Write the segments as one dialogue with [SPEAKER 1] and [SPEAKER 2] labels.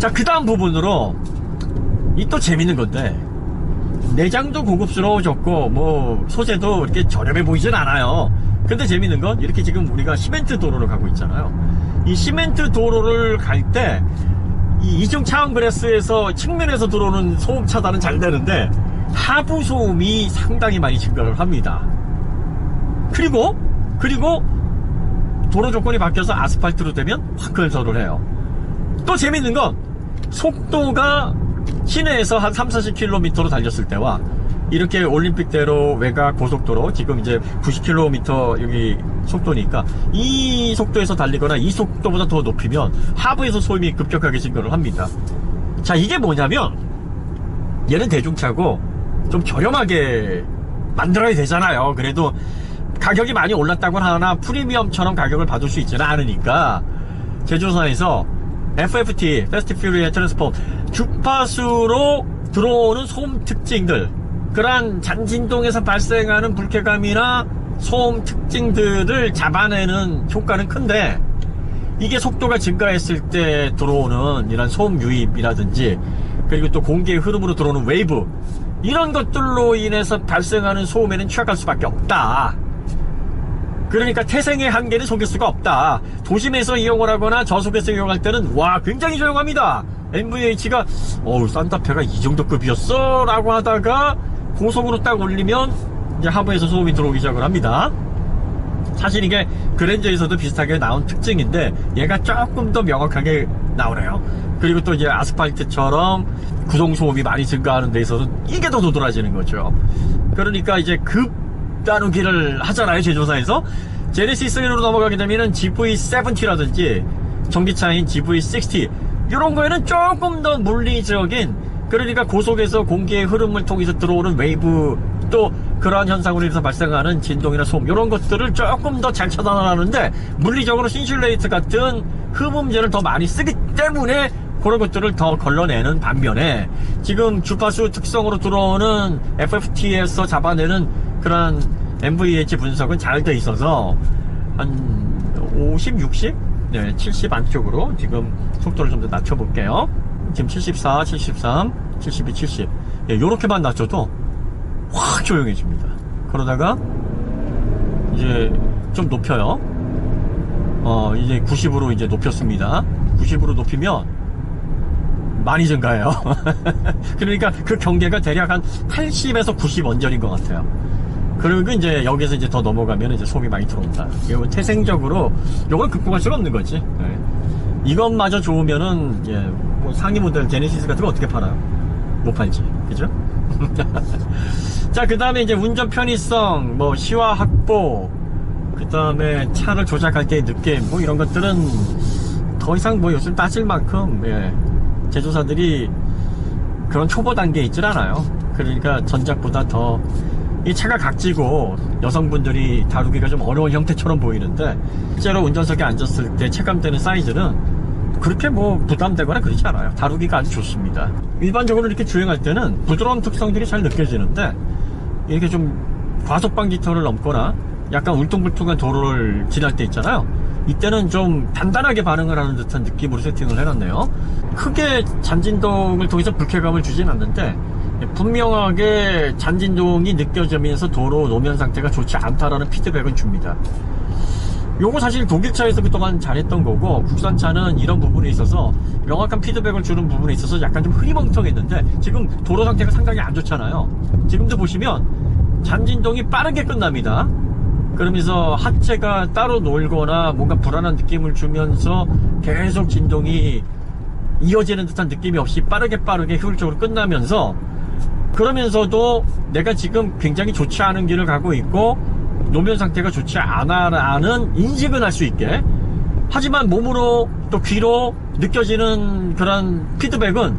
[SPEAKER 1] 자, 그 다음 부분으로 이 또 재밌는 건데, 내장도 고급스러워졌고 뭐 소재도 이렇게 저렴해 보이진 않아요. 근데 재밌는 건 이렇게 지금 우리가 시멘트 도로를 가고 있잖아요. 이 시멘트 도로를 갈 때 이 이중 차원 그래스에서 측면에서 들어오는 소음 차단은 잘 되는데 하부 소음이 상당히 많이 증가를 합니다. 그리고 도로 조건이 바뀌어서 아스팔트로 되면 확건설을 해요. 또 재밌는 건 속도가 시내에서 한 30-40km로 달렸을 때와 이렇게 올림픽대로 외곽 고속도로 지금 이제 90km 여기 속도니까 이 속도에서 달리거나 이 속도보다 더 높이면 하부에서 소음이 급격하게 증가를 합니다. 자, 이게 뭐냐면 얘는 대중차고 좀 저렴하게 만들어야 되잖아요. 그래도 가격이 많이 올랐다고 하나 프리미엄처럼 가격을 받을 수 있지는 않으니까 제조사에서 FFT, 패스트 퓨리의 트랜스폼, 주파수로 들어오는 소음 특징들, 그러한 잔진동에서 발생하는 불쾌감이나 소음 특징들을 잡아내는 효과는 큰데, 이게 속도가 증가했을 때 들어오는 이런 소음 유입이라든지, 그리고 또 공기의 흐름으로 들어오는 웨이브, 이런 것들로 인해서 발생하는 소음에는 취약할 수밖에 없다. 그러니까 태생의 한계는 속일 수가 없다. 도심에서 이용을 하거나 저속에서 이용할 때는 와 굉장히 조용합니다. NVH가 산타페가 이 정도 급이었어? 라고 하다가 고속으로 딱 올리면 이제 하부에서 소음이 들어오기 시작을 합니다. 사실 이게 그랜저에서도 비슷하게 나온 특징인데 얘가 조금 더 명확하게 나오네요. 그리고 또 이제 아스팔트처럼 구동 소음이 많이 증가하는 데 있어서 이게 더 도드라지는 거죠. 그러니까 이제 나누기를 하잖아요, 제조사에서. 제네시스로 넘어가게 되면은 GV70라든지 전기차인 GV60 이런 거에는 조금 더 물리적인, 그러니까 고속에서 공기의 흐름을 통해서 들어오는 웨이브, 또 그러한 현상으로 인해서 발생하는 진동이나 소음 이런 것들을 조금 더 잘 차단하는데 물리적으로 신슐레이트 같은 흡음재를 더 많이 쓰기 때문에 그런 것들을 더 걸러내는 반면에 지금 주파수 특성으로 들어오는 FFT에서 잡아내는 그런 NVH 분석은 잘 돼 있어서 한 50, 60? 네, 70 안쪽으로 지금 속도를 좀 더 낮춰볼게요. 지금 74, 73, 72, 70. 예, 요렇게만 낮춰도 확 조용해집니다. 그러다가 이제 좀 높여요. 이제 90으로 이제 높였습니다. 90으로 높이면 많이 증가해요. 그러니까 그 경계가 대략 한 80에서 90 언저리인 것 같아요. 그리고 이제 여기서 이제 더 넘어가면 이제 소음이 많이 들어온다. 이거 태생적으로 요걸 극복할 수가 없는 거지. 네. 이것마저 좋으면은 예, 뭐 상위 모델 제네시스 같은 거 어떻게 팔아요? 못 팔지, 그죠? 자, 그 다음에 이제 운전 편의성, 뭐 시화 확보, 그 다음에 차를 조작할 때의 느낌, 뭐 이런 것들은 더 이상 뭐 요즘 따질 만큼 예, 제조사들이 그런 초보 단계에 있질 않아요. 그러니까 전작보다 더 이 차가 각지고 여성분들이 다루기가 좀 어려운 형태처럼 보이는데 실제로 운전석에 앉았을 때 체감되는 사이즈는 그렇게 뭐 부담되거나 그렇지 않아요. 다루기가 아주 좋습니다. 일반적으로 이렇게 주행할 때는 부드러운 특성들이 잘 느껴지는데 이렇게 좀 과속방 깃털을 넘거나 약간 울퉁불퉁한 도로를 지날 때 있잖아요. 이때는 좀 단단하게 반응을 하는 듯한 느낌으로 세팅을 해놨네요. 크게 잔진동을 통해서 불쾌감을 주진 않는데 분명하게 잔진동이 느껴지면서 도로 노면 상태가 좋지 않다라는 피드백은 줍니다. 요거 사실 독일차에서 그동안 잘했던 거고 국산차는 이런 부분에 있어서 명확한 피드백을 주는 부분에 있어서 약간 좀 흐리멍텅했는데 지금 도로 상태가 상당히 안 좋잖아요. 지금도 보시면 잔진동이 빠르게 끝납니다. 그러면서 하체가 따로 놀거나 뭔가 불안한 느낌을 주면서 계속 진동이 이어지는 듯한 느낌이 없이 빠르게 효율적으로 끝나면서, 그러면서도 내가 지금 굉장히 좋지 않은 길을 가고 있고 노면 상태가 좋지 않아라는 인식은 할 수 있게, 하지만 몸으로 또 귀로 느껴지는 그런 피드백은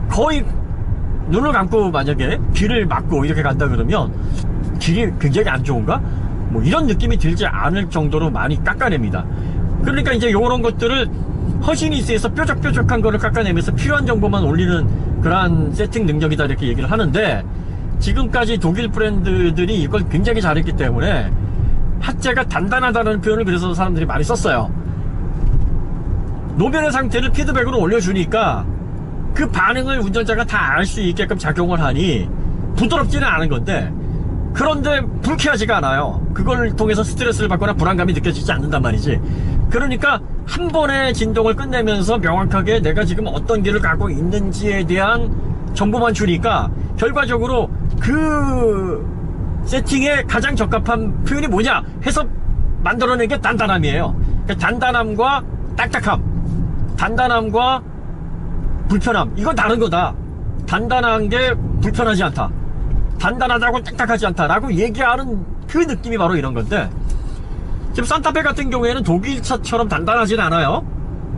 [SPEAKER 1] 거의 눈을 감고 만약에 귀를 막고 이렇게 간다 그러면 길이 굉장히 안 좋은가? 뭐 이런 느낌이 들지 않을 정도로 많이 깎아냅니다. 그러니까 이제 요런 것들을 허신이스에서 뾰족뾰족한 거를 깎아내면서 필요한 정보만 올리는 그러한 세팅 능력이다 이렇게 얘기를 하는데, 지금까지 독일 브랜드들이 이걸 굉장히 잘했기 때문에 하체가 단단하다는 표현을 그래서 사람들이 많이 썼어요. 노면의 상태를 피드백으로 올려주니까 그 반응을 운전자가 다 알 수 있게끔 작용을 하니 부드럽지는 않은 건데, 그런데 불쾌하지가 않아요. 그걸 통해서 스트레스를 받거나 불안감이 느껴지지 않는단 말이지. 그러니까 한 번의 진동을 끝내면서 명확하게 내가 지금 어떤 길을 가고 있는지에 대한 정보만 주니까 결과적으로 그 세팅에 가장 적합한 표현이 뭐냐 해서 만들어낸 게 단단함이에요. 그러니까 단단함과 딱딱함, 단단함과 불편함, 이건 다른 거다. 단단한 게 불편하지 않다, 단단하다고 딱딱하지 않다라고 얘기하는 그 느낌이 바로 이런 건데, 지금 산타페 같은 경우에는 독일차처럼 단단하진 않아요.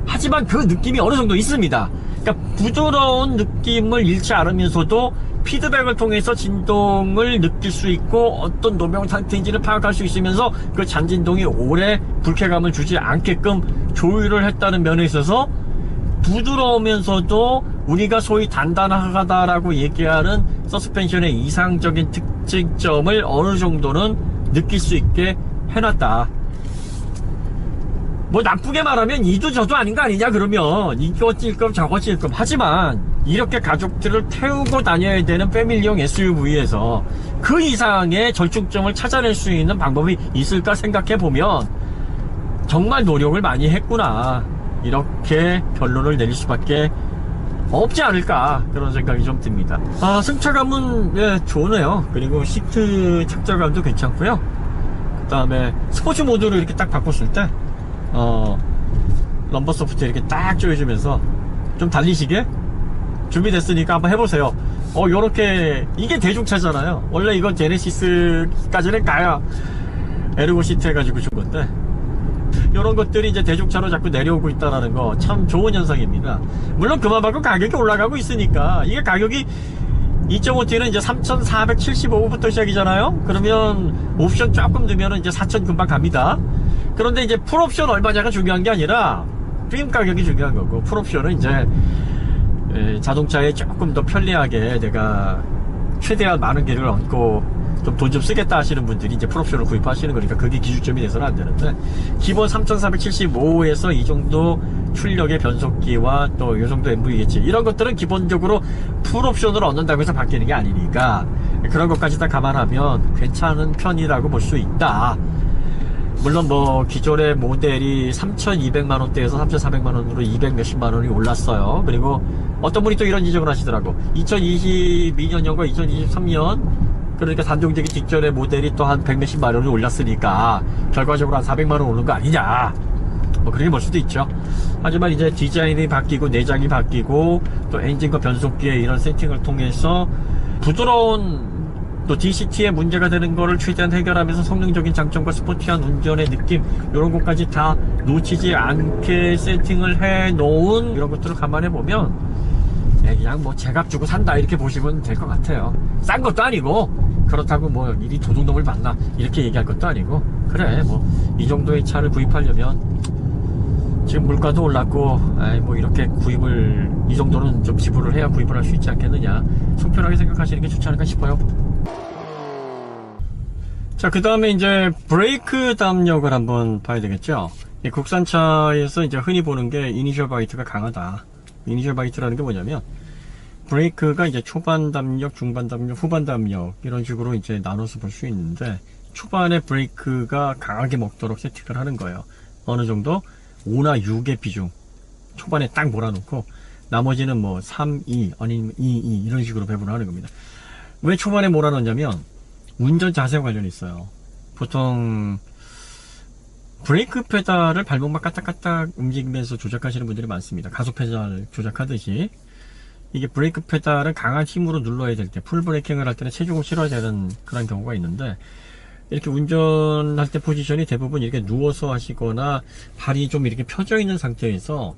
[SPEAKER 1] 하지만 그 느낌이 어느 정도 있습니다. 그러니까 부드러운 느낌을 잃지 않으면서도 피드백을 통해서 진동을 느낄 수 있고 어떤 노명 상태인지를 파악할 수 있으면서 그 잔진동이 오래 불쾌감을 주지 않게끔 조율을 했다는 면에 있어서 부드러우면서도 우리가 소위 단단하다라고 얘기하는 서스펜션의 이상적인 특징점을 어느 정도는 느낄 수 있게 해놨다. 뭐 나쁘게 말하면 이도 저도 아닌 거 아니냐 그러면, 이거 찔끔 저거 찔끔. 하지만 이렇게 가족들을 태우고 다녀야 되는 패밀리용 SUV에서 그 이상의 절충점을 찾아낼 수 있는 방법이 있을까 생각해보면 정말 노력을 많이 했구나, 이렇게 결론을 내릴 수밖에 없지 않을까, 그런 생각이 좀 듭니다. 승차감은 예 좋네요. 그리고 시트 착자감도 괜찮고요. 그 다음에 스포츠 모드로 이렇게 딱 바꿨을 때 럼버 소프트 이렇게 딱 조여주면서 좀 달리시게 준비됐으니까 한번 해보세요. 요렇게, 이게 대중차잖아요. 원래 이건 제네시스까지는 가야 에르고 시트 해가지고 준 건데, 요런 것들이 이제 대중차로 자꾸 내려오고 있다는 거 참 좋은 현상입니다. 물론 그만큼 가격이 올라가고 있으니까, 이게 가격이 2.5T는 이제 3,475부터 시작이잖아요. 그러면 옵션 조금 넣으면 이제 4,000 금방 갑니다. 그런데 이제 풀옵션 얼마냐가 중요한 게 아니라 프리미엄 가격이 중요한 거고, 풀옵션은 이제 자동차에 조금 더 편리하게 내가 최대한 많은 길을 얻고 좀 돈 좀 쓰겠다 하시는 분들이 이제 풀옵션을 구입하시는 거니까 그게 기준점이 돼서는 안 되는데, 기본 3,475에서 이 정도 출력의 변속기와 또 이 정도 MVH, 이런 것들은 기본적으로 풀옵션으로 얻는다고 해서 바뀌는 게 아니니까 그런 것까지 다 감안하면 괜찮은 편이라고 볼 수 있다. 물론 뭐 기존의 모델이 3,200만원대에서 3,400만원으로 200 몇십만 원이 올랐어요. 그리고 어떤 분이 또 이런 지적을 하시더라고. 2022년형과 2023년, 그러니까 단종되기 직전의 모델이 또 한 100 몇십만 원이 올랐으니까 결과적으로 한 400만원 오른 거 아니냐, 뭐 그렇게 볼 수도 있죠. 하지만 이제 디자인이 바뀌고 내장이 바뀌고 또 엔진과 변속기의 이런 세팅을 통해서 부드러운 또 DCT에 문제가 되는 거를 최대한 해결하면서 성능적인 장점과 스포티한 운전의 느낌, 이런 것까지 다 놓치지 않게 세팅을 해 놓은 이런 것들을 감안해 보면 그냥 뭐 제값 주고 산다, 이렇게 보시면 될 것 같아요. 싼 것도 아니고, 그렇다고 뭐 이리 도둑놈을 만나 이렇게 얘기할 것도 아니고, 그래 뭐 이 정도의 차를 구입하려면 지금 물가도 올랐고, 뭐 이렇게 구입을, 이 정도는 좀 지불을 해야 구입을 할 수 있지 않겠느냐, 속편하게 생각하시는 게 좋지 않을까 싶어요. 자, 그 다음에 이제 브레이크 담력을 한번 봐야 되겠죠. 이 국산차에서 이제 흔히 보는 게 이니셜 바이트가 강하다. 이니셜 바이트라는 게 뭐냐면, 브레이크가 이제 초반 담력, 중반 담력, 후반 담력, 이런 식으로 이제 나눠서 볼 수 있는데, 초반에 브레이크가 강하게 먹도록 세팅을 하는 거예요. 어느 정도 5나 6의 비중 초반에 딱 몰아놓고, 나머지는 뭐 3, 2 아니면 2, 2 이런 식으로 배분을 하는 겁니다. 왜 초반에 몰아놓냐면 운전 자세와 관련이 있어요. 보통 브레이크 페달을 발목만 까딱까딱 움직이면서 조작하시는 분들이 많습니다. 가속 페달 조작하듯이. 이게 브레이크 페달은 강한 힘으로 눌러야 될 때, 풀 브레이킹을 할 때는 체중을 실어야 되는 그런 경우가 있는데, 이렇게 운전할 때 포지션이 대부분 이렇게 누워서 하시거나 발이 좀 이렇게 펴져 있는 상태에서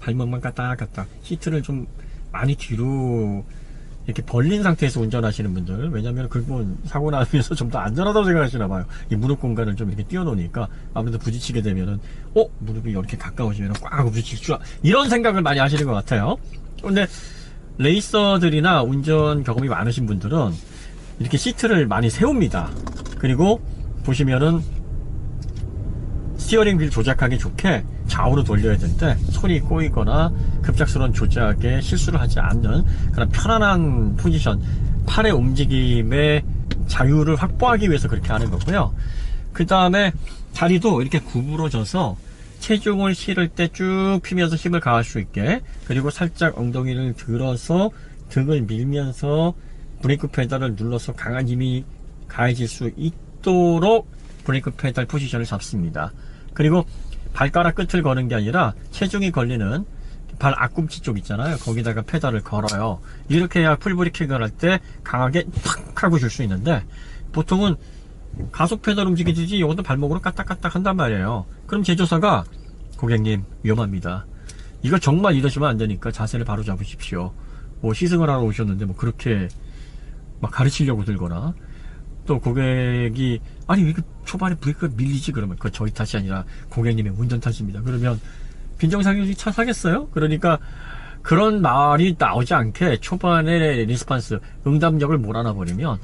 [SPEAKER 1] 발목만 까딱까딱, 시트를 좀 많이 뒤로 이렇게 벌린 상태에서 운전하시는 분들, 왜냐면 그건 사고 나면서 좀 더 안전하다고 생각하시나 봐요. 이 무릎 공간을 좀 이렇게 띄워놓으니까 아무래도 부딪히게 되면은 무릎이 이렇게 가까워지면 꽉 부딪힐 줄, 이런 생각을 많이 하시는 것 같아요. 근데 레이서들이나 운전 경험이 많으신 분들은 이렇게 시트를 많이 세웁니다. 그리고 보시면은 스티어링 휠 조작하기 좋게 좌우로 돌려야 되는데 손이 꼬이거나 급작스러운 조작에 실수를 하지 않는 그런 편안한 포지션, 팔의 움직임의 자유를 확보하기 위해서 그렇게 하는 거고요. 그 다음에 다리도 이렇게 구부러져서 체중을 실을 때 쭉 펴면서 힘을 가할 수 있게, 그리고 살짝 엉덩이를 들어서 등을 밀면서 브레이크 페달을 눌러서 강한 힘이 가해질 수 있도록 브레이크 페달 포지션을 잡습니다. 그리고 발가락 끝을 거는 게 아니라 체중이 걸리는 발 앞꿈치 쪽 있잖아요. 거기다가 페달을 걸어요. 이렇게 해야 풀브레이킹을 할 때 강하게 탁 하고 줄 수 있는데, 보통은 가속 페달 움직이듯이 이것도 발목으로 까딱까딱 한단 말이에요. 그럼 제조사가 고객님 위험합니다. 이거 정말 이러시면 안 되니까 자세를 바로 잡으십시오. 뭐 시승을 하러 오셨는데 뭐 그렇게 막 가르치려고 들거나, 또 고객이 아니 왜 이렇게 초반에 브레이크가 밀리지? 그러면 그거 저희 탓이 아니라 고객님의 운전 탓입니다. 그러면 빈정상해서 차 사겠어요? 그러니까 그런 말이 나오지 않게 초반에 리스판스, 응답력을 몰아놔 버리면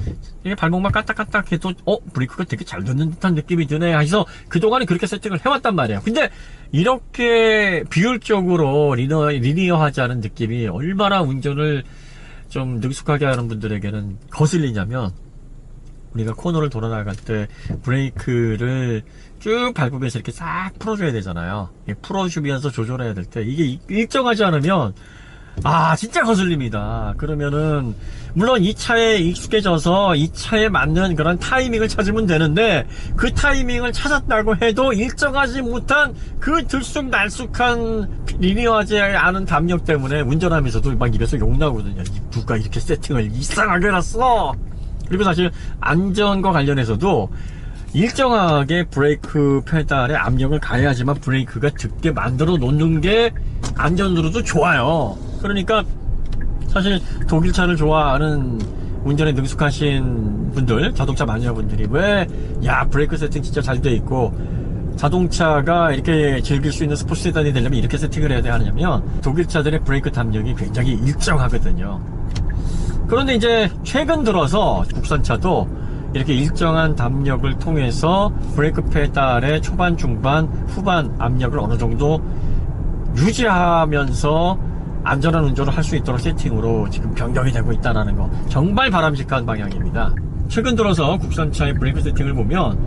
[SPEAKER 1] 이게 발목만 까딱까딱 해도 브레이크가 되게 잘 듣는 듯한 느낌이 드네 해서 그동안에 그렇게 세팅을 해왔단 말이에요. 근데 이렇게 비효율적으로 리니어하지 않은 느낌이 얼마나 운전을 좀 능숙하게 하는 분들에게는 거슬리냐면, 우리가 코너를 돌아 나갈 때 브레이크를 쭉 밟으면서 이렇게 싹 풀어줘야 되잖아요. 풀어주면서 조절해야 될 때 이게 일정하지 않으면 진짜 거슬립니다. 그러면은 물론 이 차에 익숙해져서 이 차에 맞는 그런 타이밍을 찾으면 되는데, 그 타이밍을 찾았다고 해도 일정하지 못한 그 들쑥날쑥한 리니어하지 않은 담력 때문에 운전하면서도 막 입에서 욕 나오거든요. 누가 이렇게 세팅을 이상하게 해놨어. 그리고 사실 안전과 관련해서도 일정하게 브레이크 페달에 압력을 가해야지만 브레이크가 듣게 만들어 놓는 게 안전으로도 좋아요. 그러니까 사실 독일차를 좋아하는 운전에 능숙하신 분들, 자동차 마니아분들이 왜 브레이크 세팅 진짜 잘 돼 있고 자동차가 이렇게 즐길 수 있는 스포츠 세단이 되려면 이렇게 세팅을 해야 하냐면, 독일차들의 브레이크 담력이 굉장히 일정하거든요. 그런데 이제 최근 들어서 국산차도 이렇게 일정한 담력을 통해서 브레이크 페달의 초반, 중반, 후반 압력을 어느 정도 유지하면서 안전한 운전을 할 수 있도록 세팅으로 지금 변경이 되고 있다는 거, 정말 바람직한 방향입니다. 최근 들어서 국산차의 브레이크 세팅을 보면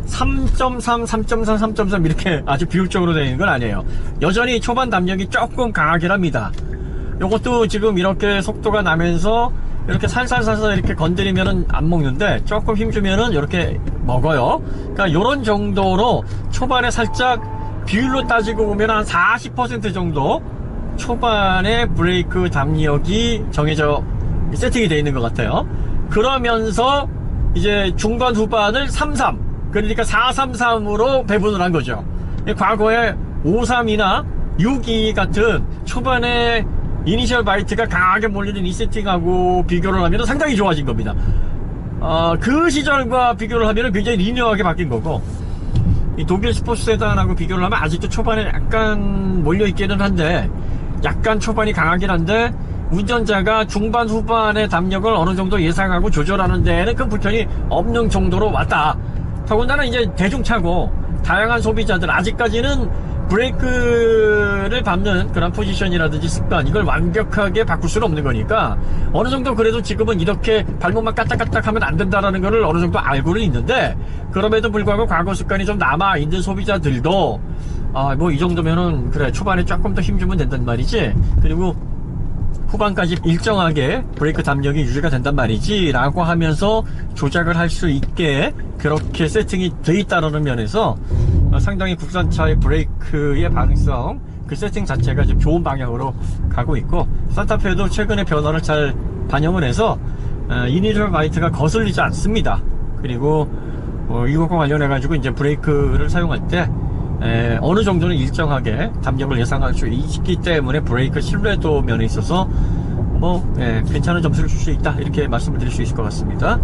[SPEAKER 1] 3.3, 3.4, 3.3 이렇게 아주 비율적으로 되어 있는 건 아니에요. 여전히 초반 담력이 조금 강하긴 합니다. 이것도 지금 이렇게 속도가 나면서 이렇게 살살살살 이렇게 건드리면은 안 먹는데, 조금 힘주면은 이렇게 먹어요. 그러니까 이런 정도로 초반에 살짝 비율로 따지고 보면 한 40% 정도 초반에 브레이크 담력이 정해져 세팅이 되어 있는 것 같아요. 그러면서 이제 중반 후반을 33, 그러니까 433으로 배분을 한 거죠. 과거에 53이나 62 같은 초반에 이니셜 바이트가 강하게 몰리는 이 세팅하고 비교를 하면 상당히 좋아진 겁니다. 그 시절과 비교를 하면 굉장히 리니어하게 바뀐 거고, 이 독일 스포츠 세단하고 비교를 하면 아직도 초반에 약간 몰려있기는 한데, 약간 초반이 강하긴 한데 운전자가 중반 후반의 담력을 어느 정도 예상하고 조절하는 데에는 큰 불편이 없는 정도로 왔다. 더군다나 이제 대중차고 다양한 소비자들, 아직까지는 브레이크를 밟는 그런 포지션이라든지 습관, 이걸 완벽하게 바꿀 수는 없는 거니까 어느 정도 그래도 지금은 이렇게 발목만 까딱까딱 하면 안 된다라는 거를 어느 정도 알고는 있는데, 그럼에도 불구하고 과거 습관이 좀 남아있는 소비자들도 뭐 이 정도면은 그래 초반에 조금 더 힘주면 된단 말이지, 그리고 후반까지 일정하게 브레이크 담력이 유지가 된단 말이지 라고 하면서 조작을 할 수 있게 그렇게 세팅이 돼 있다는 면에서 상당히 국산차의 브레이크의 반응성, 그 세팅 자체가 좀 좋은 방향으로 가고 있고, 산타페도 최근에 변화를 잘 반영을 해서 이니셜 바이트가 거슬리지 않습니다. 그리고 이것과 관련해 가지고 이제 브레이크를 사용할 때 어느 정도는 일정하게 담력을 예상할 수 있기 때문에 브레이크 신뢰도 면에 있어서 괜찮은 점수를 줄 수 있다, 이렇게 말씀을 드릴 수 있을 것 같습니다.